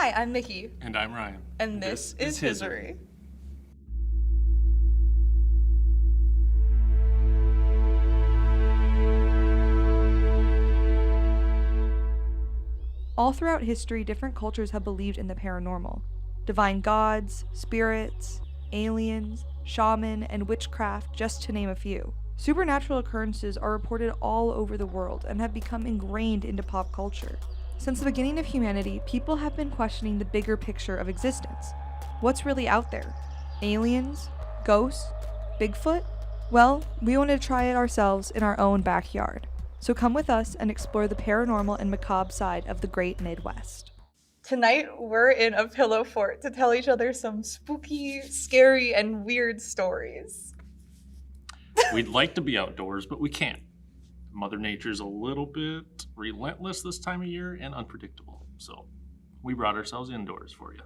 Hi, I'm Mickey. And I'm Ryan. And this is Hiseerie. All throughout history, different cultures have believed in the paranormal. Divine gods, spirits, aliens, shaman, and witchcraft, just to name a few. Supernatural occurrences are reported all over the world and have become ingrained into pop culture. Since the beginning of humanity, people have been questioning the bigger picture of existence. What's really out there? Aliens? Ghosts? Bigfoot? Well, we wanted to try it ourselves in our own backyard. So come with us and explore the paranormal and macabre side of the great Midwest. Tonight, we're in a pillow fort to tell each other some spooky, scary, and weird stories. We'd like to be outdoors, but we can't. Mother Nature's a little bit relentless this time of year and unpredictable. So we brought ourselves indoors for you.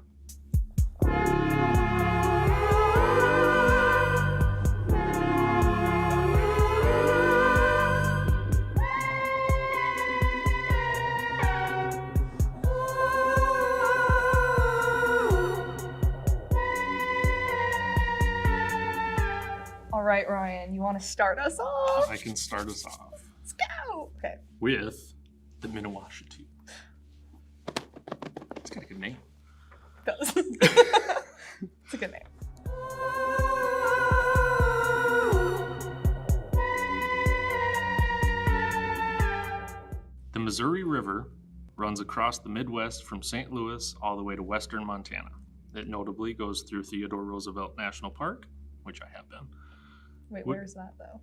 All right, Ryan, you want to start us off? I can start us off. Let's go. Okay. With the miniwashitu. It's got a good name. It does. It's a good name. The Missouri River runs across the Midwest from St. Louis all the way to western Montana. It notably goes through Theodore Roosevelt National Park, which I have been. Wait, where's that though?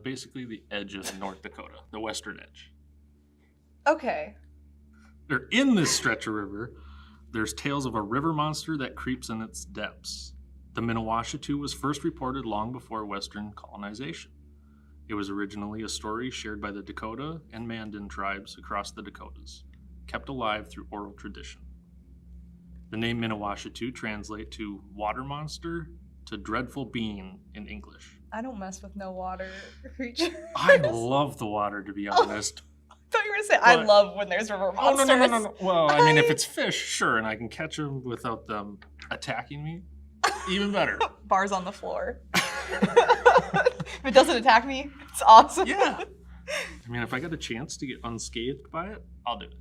Basically the edge of North Dakota, the western edge. Okay. They're in this stretch of river. There's tales of a river monster that creeps in its depths. The miniwashitu was first reported long before Western colonization. It was originally a story shared by the Dakota and Mandan tribes across the Dakotas, kept alive through oral tradition. The name miniwashitu translates to water monster to dreadful being in English. I don't mess with no water creatures. I love the water, to be honest. I thought you were going to say, I love when there's river monsters. Oh, no. Well, I mean, if it's fish, sure, and I can catch them without them attacking me, even better. Bars on the floor. If it doesn't attack me, it's awesome. Yeah. I mean, if I got a chance to get unscathed by it, I'll do it.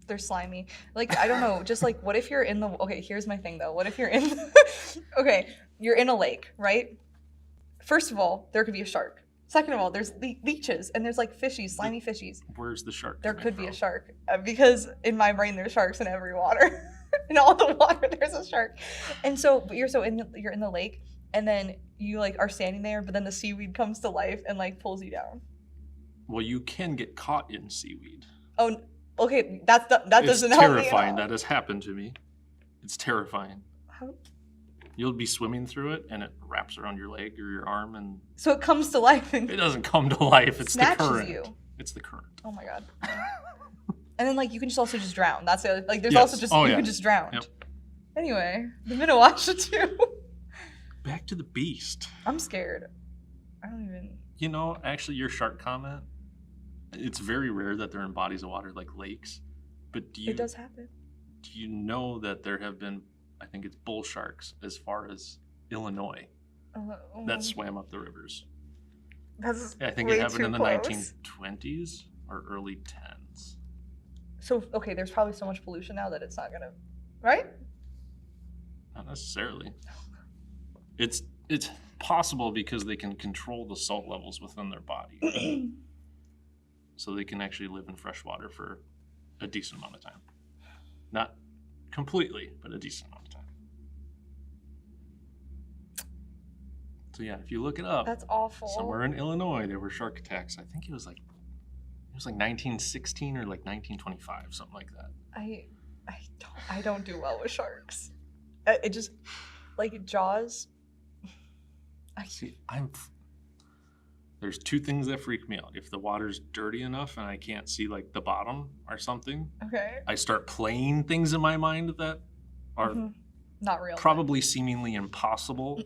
They're slimy. Like, I don't know, just like, what if you're in the, okay, here's my thing though. What if you're in, okay, you're in a lake, right? First of all, there could be a shark. Second of all, there's leeches and there's like fishies, slimy fishies. Where's the shark? There could be a shark because in my brain there's sharks in every water. In all the water there's a shark. And so, but you're in the lake and then you like are standing there, but then the seaweed comes to life and like pulls you down. Well, you can get caught in seaweed. Oh, okay, that doesn't help me. It's terrifying. That has happened to me. It's terrifying. How? You'll be swimming through it, and it wraps around your leg or your arm, and so it comes to life. And it doesn't come to life. It's the current. You. It's the current. Oh my god. And then like you can just also just drown. That's the other, like there's yes. also just you can just drown. Yep. Anyway, the miniwashitu. Back to the beast. I'm scared. I don't even. You know, actually, your shark comment. It's very rare that they're in bodies of water like lakes, but It does happen. Do you know that there have been, I think it's bull sharks as far as Illinois that swam up the rivers? That's I think it happened in the 1920s or early 10s. So, okay, there's probably so much pollution now that it's not gonna, right? Not necessarily. It's possible because they can control the salt levels within their body. So they can actually live in fresh water for a decent amount of time. Not completely, but a decent amount of time. So yeah, if you look it up, that's awful. Somewhere in Illinois, there were shark attacks. I think it was like 1916 or like 1925, something like that. I don't do well with sharks. It just like Jaws. There's two things that freak me out. If the water's dirty enough and I can't see like the bottom or something, okay, I start playing things in my mind that are not real, probably seemingly impossible,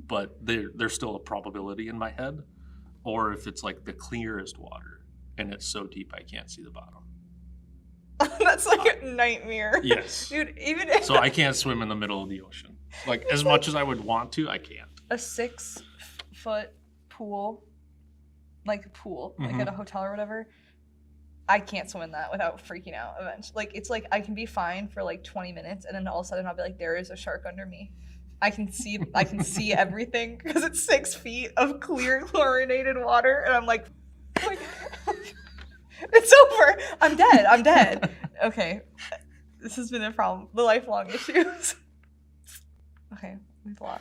but there's still a probability in my head. Or if it's like the clearest water and it's so deep I can't see the bottom. That's like a nightmare. Yes. Dude, even if So I can't swim in the middle of the ocean. Like, as much as I would want to, I can't. a 6-foot pool, like at a hotel or whatever, I can't swim in that without freaking out eventually. Like, it's like I can be fine for like 20 minutes and then all of a sudden I'll be like, there is a shark under me. I can see everything because it's 6 feet of clear chlorinated water and I'm like it's over. I'm dead. Okay. This has been a problem. The lifelong issues. Okay.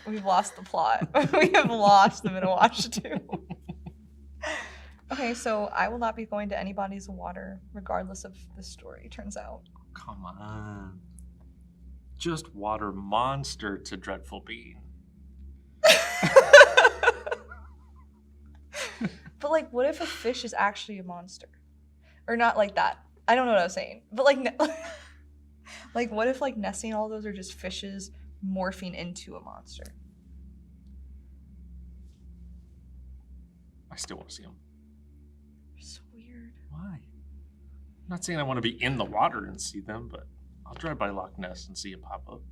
We've lost the plot. We have lost the miniwashitu. Okay, so I will not be going to any bodies of water regardless of the story, turns out. Come on. Just water monster to dreadful being. But like, what if a fish is actually a monster? Or not like that. I don't know what I was saying. But like, like what if like nesting all those are just fishes morphing into a monster? I still want to see them. They're so weird. Why? I'm not saying I want to be in the water and see them, but I'll drive by Loch Ness and see it pop up.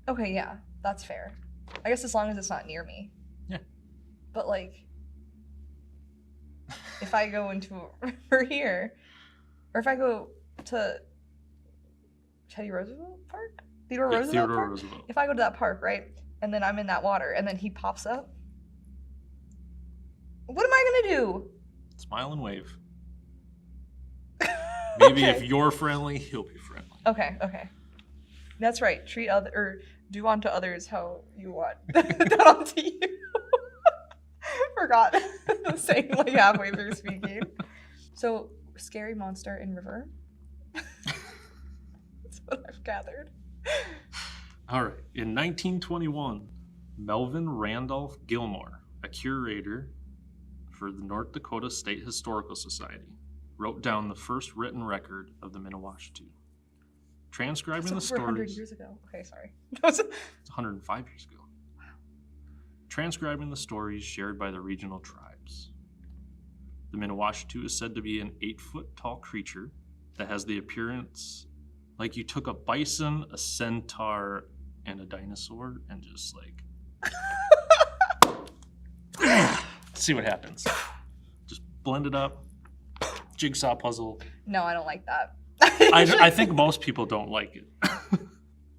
Okay, yeah, that's fair. I guess as long as it's not near me. Yeah. But like, if I go into a river here, or if I go to Teddy Roosevelt Park? Theodore Roosevelt Park? Roosevelt. If I go to that park, right, and then I'm in that water, and then he pops up, what am I gonna do? Smile and wave. Maybe Okay. if you're friendly, he'll be friendly. Okay. That's right. Do unto others how you want done unto you. Forgot the saying like halfway through speaking. So, scary monster in river. That's what I've gathered. All right. In 1921, Melvin Randolph Gilmore, a curator for the North Dakota State Historical Society, wrote down the first written record of the miniwashitu. Transcribing the That's over 100 stories. years ago. Okay, sorry. It's 105 years ago. Wow. Transcribing the stories shared by the regional tribes. The miniwashitu is said to be an 8-foot tall creature that has the appearance like you took a bison, a centaur, and a dinosaur and just like see what happens. Just blend it up. Jigsaw puzzle. No, I don't like that. I think most people don't like it.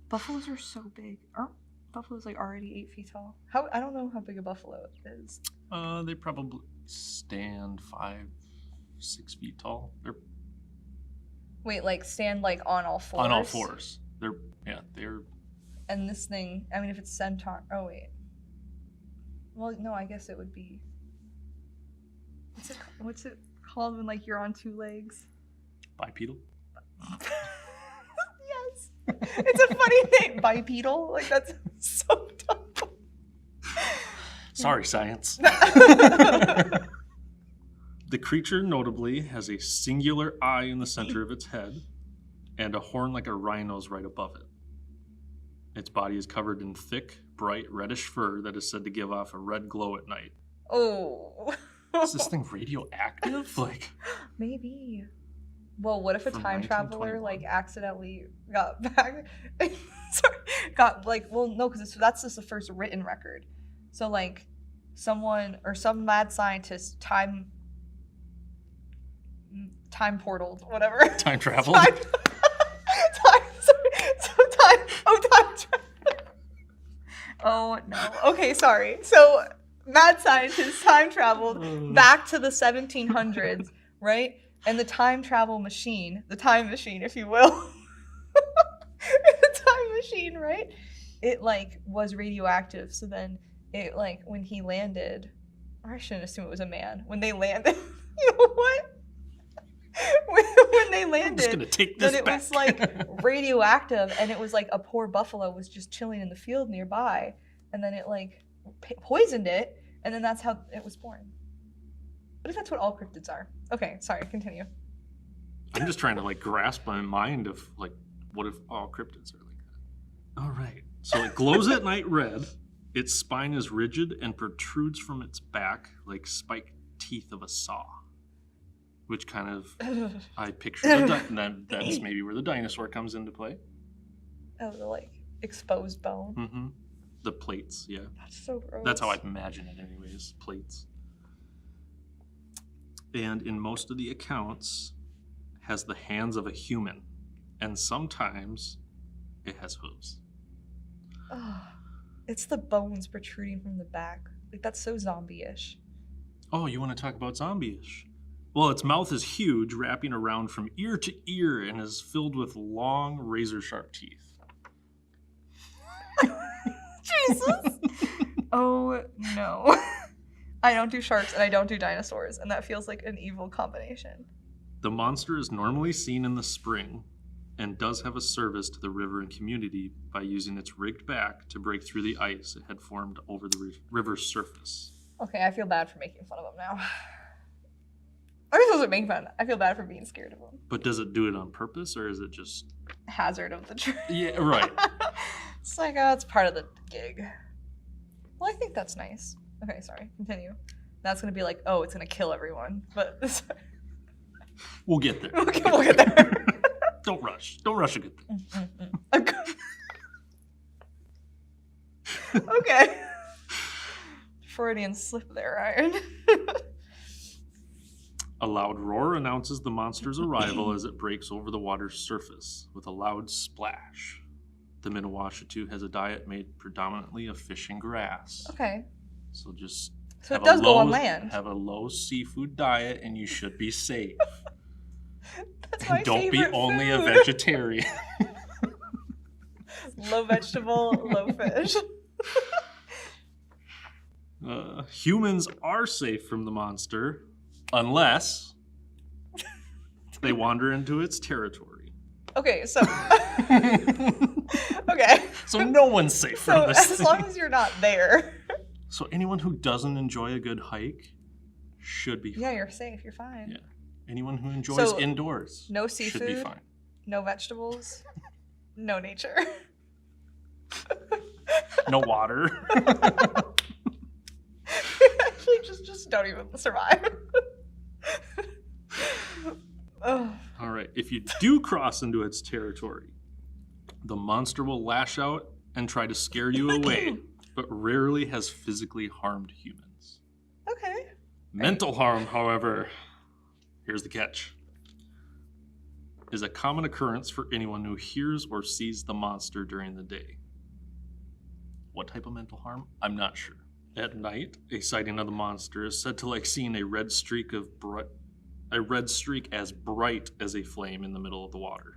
Buffaloes are so big. Aren't buffaloes like already 8 feet tall? I don't know how big a buffalo is. They probably stand 5-6 feet tall. They're Wait, like stand like on all fours? on all fours. They're And this thing, I mean, if it's centaur. Oh wait. Well, no, I guess it would be. What's it called when like you're on 2 legs? bipedal. Yes. It's a funny name. Bipedal? Like that's so dumb. Sorry, science. The creature notably has a singular eye in the center of its head and a horn like a rhino's right above it. Its body is covered in thick, bright, reddish fur that is said to give off a red glow at night. Oh. Is this thing radioactive? Like, maybe. Well, what if a From time traveler 1921. like accidentally got back? Sorry, got like no, because that's just the first written record. So like someone or some mad scientist time portaled, whatever. time travel? Time travel. Oh no. Okay, sorry. So mad scientist time traveled back to the 1700s, right? And the time machine, if you will, the time machine, right? It like was radioactive. So then it like when he landed, or I shouldn't assume it was a man. When they landed, you know what? When they landed, I'm just gonna take this then it back. was like radioactive, and it was like a poor buffalo was just chilling in the field nearby, and then it like poisoned it, and then that's how it was born. What if that's what all cryptids are? Okay, sorry, continue. I'm just trying to like grasp my mind of like, what if all cryptids are like that? All right. So it glows at night red. Its spine is rigid and protrudes from its back like spiked teeth of a saw. which kind of, I picture, that's maybe where the dinosaur comes into play. Oh, the, like, exposed bone. Mm-hmm. The plates, yeah. That's so gross. That's how I imagine it anyways, plates. And in most of the accounts, has the hands of a human, and sometimes it has hooves. Oh, it's the bones protruding from the back. Like, that's so zombie-ish. Oh, you want to talk about zombie-ish? Well, its mouth is huge, wrapping around from ear to ear, and is filled with long, razor-sharp teeth. Jesus! Oh, no. I don't do sharks and I don't do dinosaurs, and that feels like an evil combination. The monster is normally seen in the spring and does have a service to the river and community by using its rigged back to break through the ice it had formed over the river's surface. Okay, I feel bad for making fun of him now. I'm supposed to make fun. I feel bad for being scared of him. But does it do it on purpose, or is it just... hazard of the trip? Yeah, right. It's like, oh, it's part of the gig. Well, I think that's nice. Okay, sorry. Continue. That's going to be like, oh, it's going to kill everyone. But we'll get there. We'll get there. Don't rush. Don't rush a good thing. Okay. Freudian slip there, Ryan. A loud roar announces the monster's arrival as it breaks over the water's surface with a loud splash. The miniwashitu has a diet made predominantly of fish and grass. Okay. So just it does go on land. Have a low seafood diet and you should be safe. That's my Don't be favorite only food. a vegetarian. Low vegetable, low fish. Humans are safe from the monster unless they wander into its territory. Okay, so... okay. So no one's safe from this as thing. long as you're not there. So anyone who doesn't enjoy a good hike should be fine. Yeah, you're safe. You're fine. Yeah. Anyone who enjoys So, indoors no should be seafood, fine. no vegetables, no nature. No water. Actually, just don't even survive. Oh. All right. If you do cross into its territory, the monster will lash out and try to scare you away, but rarely has physically harmed humans. Okay. Mental harm, however, here's the catch, is a common occurrence for anyone who hears or sees the monster during the day. What type of mental harm? I'm not sure. At night, a sighting of the monster is said to like seeing a red streak as bright as a flame in the middle of the water.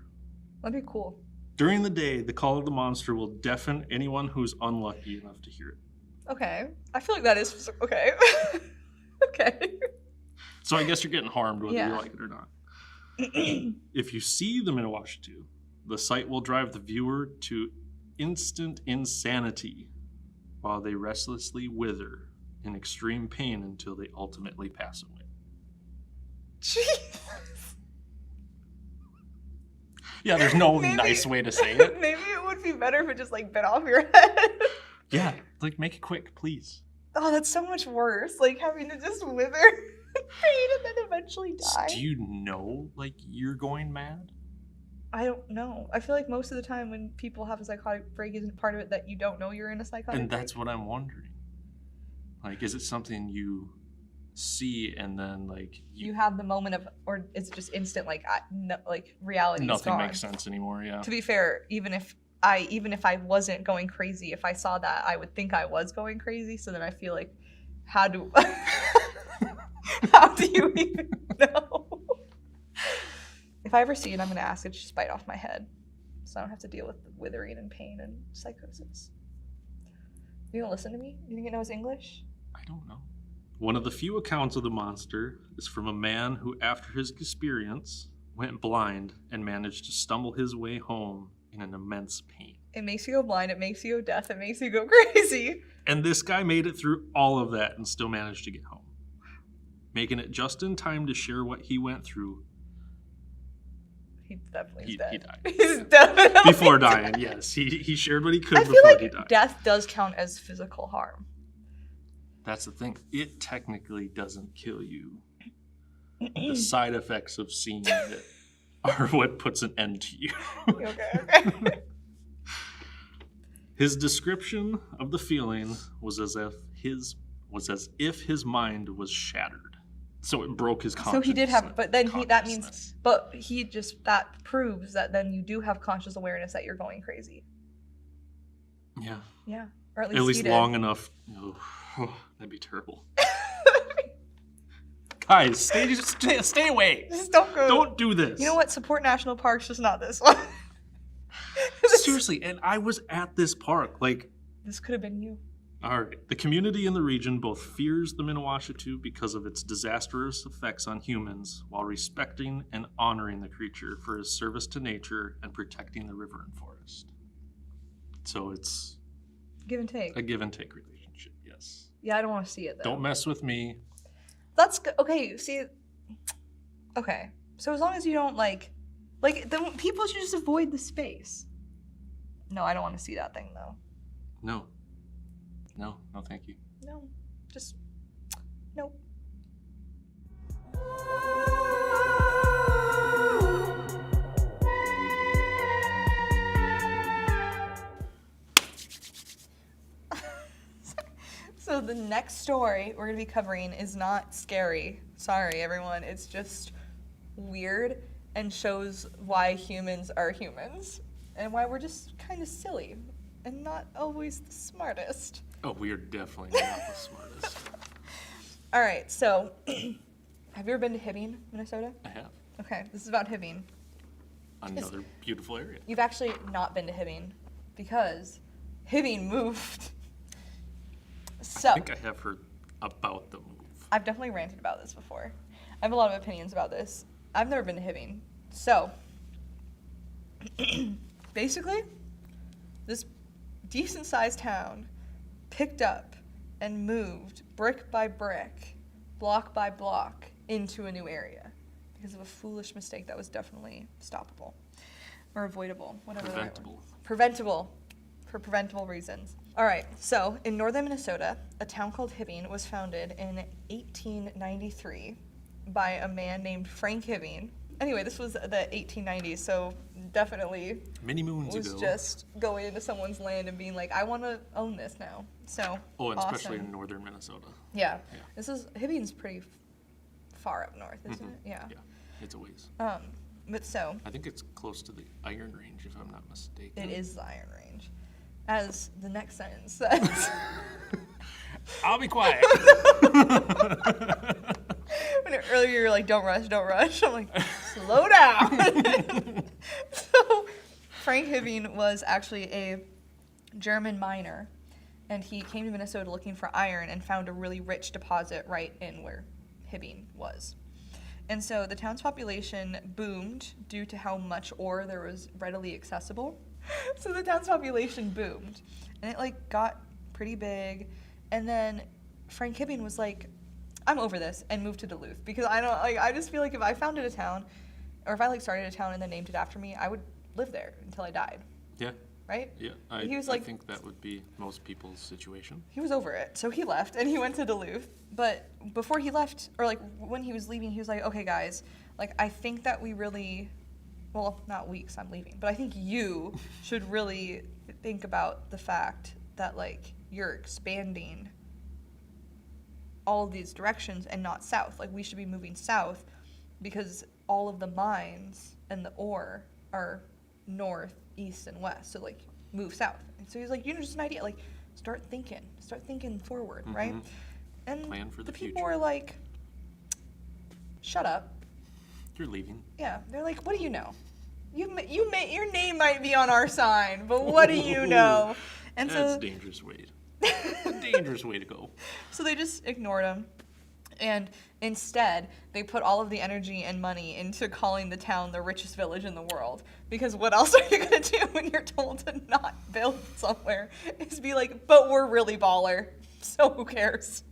That'd be cool. During the day, the call of the monster will deafen anyone who's unlucky enough to hear it. Okay. I feel like that is... Okay. Okay. So I guess you're getting harmed whether Yeah. you like it or not. If you see the miniwashitu, the sight will drive the viewer to instant insanity while they restlessly wither in extreme pain until they ultimately pass away. Jesus. Yeah, there's no nice way to say it. Maybe it would be better if it just like bit off your head. Yeah, like make it quick, please. Oh, that's so much worse. Like having to just wither in pain and then eventually die. Do you know, like, you're going mad? I don't know. I feel like most of the time when people have a psychotic break, isn't part of it that you don't know you're in a psychotic And break? that's what I'm wondering. Like, is it something you see and then, like... You have the moment of, or it's just instant, like, like reality is Nothing gone. makes sense anymore, yeah. To be fair, even if I wasn't going crazy, if I saw that, I would think I was going crazy. So then I feel like, how do you even know? If I ever see it, I'm gonna ask it to just bite off my head, so I don't have to deal with the withering and pain and psychosis. You gonna listen to me? You think it knows English? I don't know. One of the few accounts of the monster is from a man who, after his experience, went blind and managed to stumble his way home in an immense pain. It makes you go blind, it makes you go deaf, it makes you go crazy. And this guy made it through all of that and still managed to get home, making it just in time to share what he went through. He's definitely dead. He died. He's definitely Before dead. dying, yes. He shared what he could I feel before like he died. death does count as physical harm. That's the thing. It technically doesn't kill you. The side effects of seeing it are what puts an end to you. Okay. His description of the feeling was as if his mind was shattered. So it broke his consciousness. So he did have, but then that proves that then you do have conscious awareness that you're going crazy. Yeah. Yeah. Or at least long enough. Oh, that'd be terrible. Guys, stay away. Just don't go. Don't do this. You know what? Support national parks, just not this one. Seriously, and I was at this park. Like, this could have been you. All right. The community in the region both fears the miniwashitu because of its disastrous effects on humans, while respecting and honoring the creature for his service to nature and protecting the river and forest. So it's give and take. A give and take relationship, yes. Yeah, I don't want to see it though. Don't mess with me. That's good. Okay, see. Okay, so as long as you don't like, then people should just avoid the space. No, I don't want to see that thing though. No, thank you. No, just nope. So the next story we're going to be covering is not scary. Sorry, everyone. It's just weird and shows why humans are humans and why we're just kind of silly and not always the smartest. Oh, we are definitely not the smartest. All right, so have you ever been to Hibbing, Minnesota? I have. Okay, this is about Hibbing. Another beautiful area. You've actually not been to Hibbing because Hibbing moved. So I think I have heard about the move. I've definitely ranted about this before. I have a lot of opinions about this. I've never been to Hibbing. So basically, this decent-sized town picked up and moved brick by brick, block by block, into a new area because of a foolish mistake that was definitely stoppable or avoidable, whatever. Preventable. Preventable, for preventable reasons. All right, so in northern Minnesota, a town called Hibbing was founded in 1893 by a man named Frank Hibbing. Anyway, this was the 1890s, so definitely many moons was ago. Just going into someone's land and being like, I want to own this now. So and awesome. Especially in northern Minnesota. Yeah. Hibbing's pretty far up north, isn't it? Yeah. Yeah, it's a ways. But so I think it's close to the Iron Range, if I'm not mistaken. it is the Iron Range, as the next sentence says. I'll be quiet. When earlier you were like, don't rush. I'm like, slow down. So Frank Hibbing was actually a German miner, and he came to Minnesota looking for iron and found a really rich deposit right in where Hibbing was. And so the town's population boomed due to how much ore there was readily accessible. So the town's population boomed, and it got pretty big. And then Frank Hibbing was like, I'm over this, and moved to Duluth because I just feel like if I founded a town, or if I started a town and then named it after me, I would live there until I died. Yeah. Right? Yeah. I think that would be most people's situation. He was over it, so he left and he went to Duluth. But before he left, or when he was leaving, he was like, okay guys, I think that we really, well, not we, 'cause I'm leaving, but I think you should really think about the fact that you're expanding all of these directions and not south. We should be moving south because all of the mines and the ore are north, east, and west. So move south. And so he's like, just an idea. Start thinking forward, Mm-hmm. right? And plan for the people future. were like, shut up. You're leaving. Yeah, they're like, what do you know? Your name might be on our sign, but what do you know? And That's so dangerous, Wade. A dangerous way to go. So they just ignored him, and instead they put all of the energy and money into calling the town the richest village in the world. Because what else are you gonna do when you're told to not build somewhere? Is be like, but we're really baller, so who cares?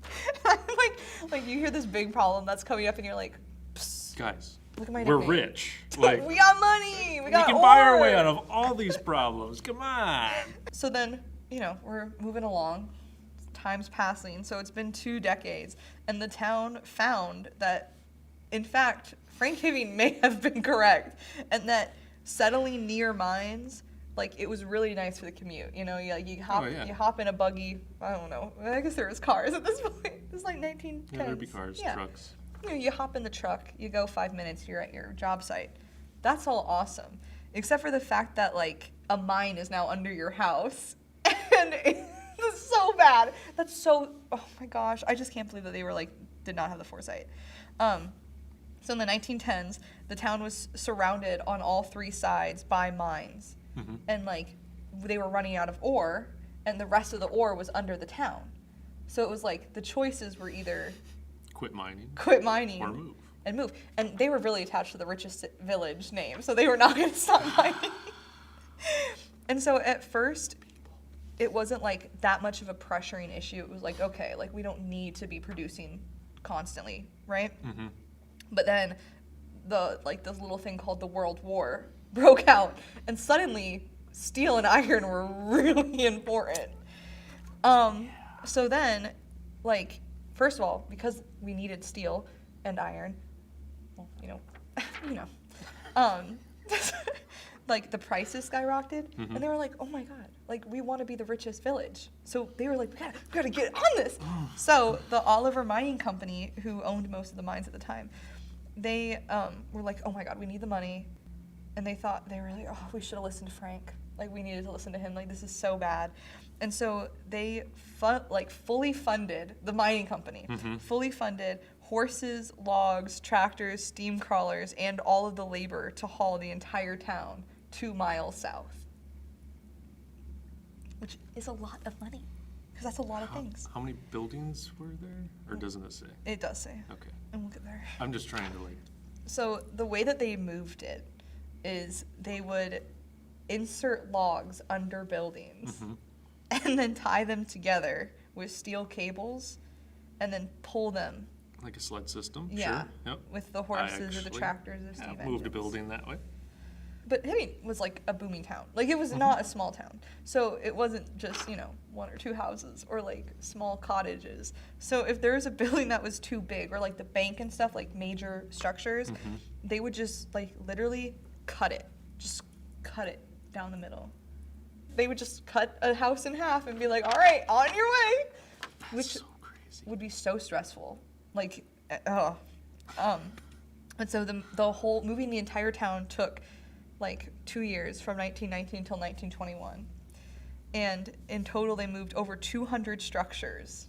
like you hear this big problem that's coming up, and you're like, psst, guys, look at my we're nickname. rich. We got money. We got can ore. buy our way out of all these problems. Come on. So then, we're moving along. Time's passing, so it's been 2 decades, and the town found that In fact, Frank Hibbing may have been correct, and that settling near mines, like, it was really nice for the commute. You know, you hop in a buggy. I don't know. I guess there was cars at this point. It was like 1910s. Yeah, there'd be cars, trucks. You know, you hop in the truck, you go 5 minutes, you're at your job site. That's all awesome, except for the fact that, like, a mine is now under your house, and it's so bad. That's so. Oh my gosh, I just can't believe that they were like did not have the foresight. So in the 1910s, the town was surrounded on all 3 sides by mines, and like they were running out of ore, and the rest of the ore was under the town. So it was like the choices were either quit mining, or move. And they were really attached to the richest village name, so they were not going to stop mining. And so at first, it wasn't like that much of a pressuring issue. It was like, okay, like we don't need to be producing constantly, right? But then this little thing called the World War broke out, and suddenly steel and iron were really important. So then, like, first of all, because we needed steel and iron, well, like the prices skyrocketed, and they were like, oh my god, like we want to be the richest village. So they were like, we gotta get on this. So the Oliver Mining Company, who owned most of the mines at the time, they were like, oh my god, we need the money. And they were like, oh, we should have listened to Frank. Like, we needed to listen to him. Like, this is so bad. And so they fully funded the mining company, fully funded horses, logs, tractors, steam crawlers, and all of the labor to haul the entire town 2 miles south. Which is a lot of money, because that's a lot of things. How many buildings were there? Or doesn't it say? It does say. Okay. And we'll get there. I'm just trying to like... So the way that they moved it is they would insert logs under buildings and then tie them together with steel cables and then pull them. Like a sled system? Yeah. Sure. Yep. With the horses or the tractors or steam engines. Moved a building that way. But Hibbing was like a booming town. Like, it was not a small town. So it wasn't just, 1 or 2 houses or like small cottages. So if there was a building that was too big, or like the bank and stuff, like major structures, they would just like literally cut it down the middle. They would just cut a house in half and be like, all right, on your way. Which so crazy. Would be so stressful. Like, and so the whole, moving the entire town took like 2 years, from 1919 until 1921. And in total, they moved over 200 structures.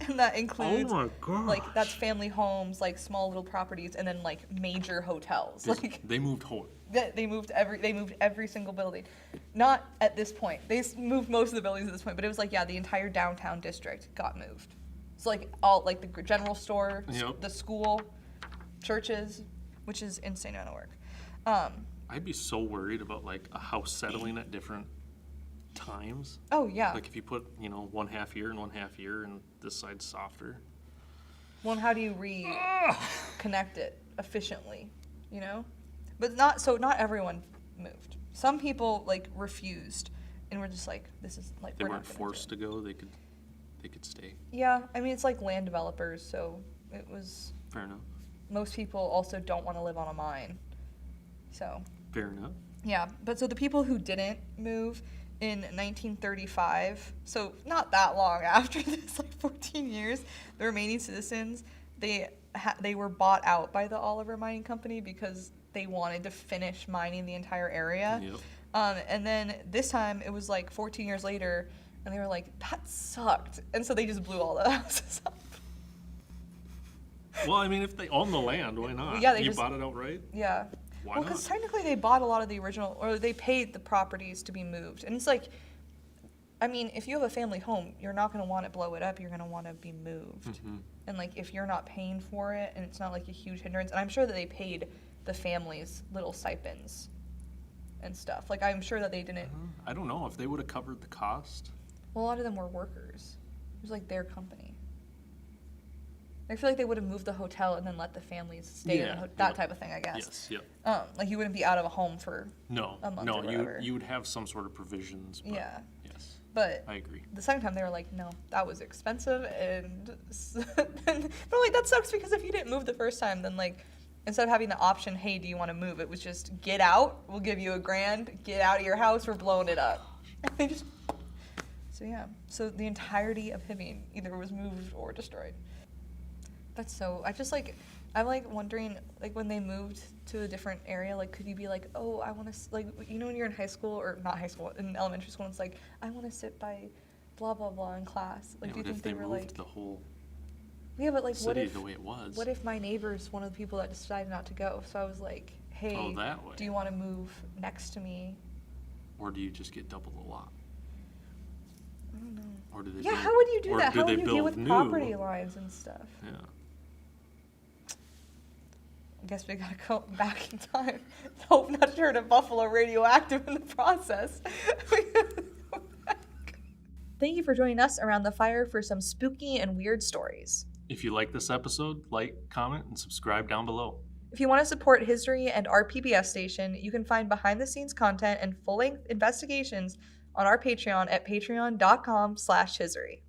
And that includes, like, that's family homes, like small little properties, and then like major hotels. Like, they moved they moved every single building. Not at this point. They moved most of the buildings at this point, but it was like, the entire downtown district got moved. So like all, like the general store, the school, churches, which is insane amount of work. I'd be so worried about like a house settling at different times. Oh yeah. Like if you put, 1 half year and 1 half year and this side's softer. Well, and how do you reconnect it efficiently, But not everyone moved. Some people like refused and were just like, this is like, they weren't forced to go, they could stay. Yeah, I mean, it's like land developers, so it was fair enough. Most people also don't want to live on a mine. So fair enough. Yeah, but so the people who didn't move in 1935, so not that long after this, like 14 years, the remaining citizens, they were bought out by the Oliver Mining Company because they wanted to finish mining the entire area. Yep. And then this time it was like 14 years later, and they were like, that sucked. And so they just blew all the houses up. Well, I mean, if they own the land, why not? Yeah, you bought it outright? Yeah. Why not? Because technically they bought a lot of the original, or they paid the properties to be moved. And it's like, I mean, if you have a family home, you're not going to want to blow it up. You're going to want to be moved. And like, if you're not paying for it, and it's not like a huge hindrance, and I'm sure that they paid the families little stipends and stuff. Like, I'm sure that they didn't. I don't know if they would have covered the cost. Well, a lot of them were workers. It was like their company. I feel like they would have moved the hotel and then let the families stay in that type of thing, I guess. Yes, yeah. Like, you wouldn't be out of a home for a month or whatever. You would have some sort of provisions. But yeah. Yes. But I agree. the second time they were like, no, that was expensive, and but like that sucks because if you didn't move the first time, then like instead of having the option, hey, do you want to move? It was just get out. We'll give you $1,000. Get out of your house. We're blowing it up. And they just. So yeah. So the entirety of Hibbing either was moved or destroyed. That's so. I'm like wondering, like when they moved to a different area, like could you be like, oh, I want to, like, you know when you're in high school, or not high school, in elementary school, it's like, I want to sit by blah, blah, blah in class. Like, Yeah, do you but think if they were moved like, the whole yeah, but like city the way it was. what if my neighbor's one of the people that decided not to go? So I was like, hey, Oh, that way. do you want to move next to me? Or do you just get double the lot? I don't know. Or do they Yeah, build, how would you do or that? do How they would you deal build with new? property lines and stuff? Yeah. I guess we gotta go back in time. Hope not to turn a buffalo radioactive in the process. Thank you for joining us around the fire for some spooky and weird stories. If you like this episode, like, comment, and subscribe down below. If you want to support Hiseerie and our PBS station, you can find behind-the-scenes content and full-length investigations on our Patreon at patreon.com/Hiseerie.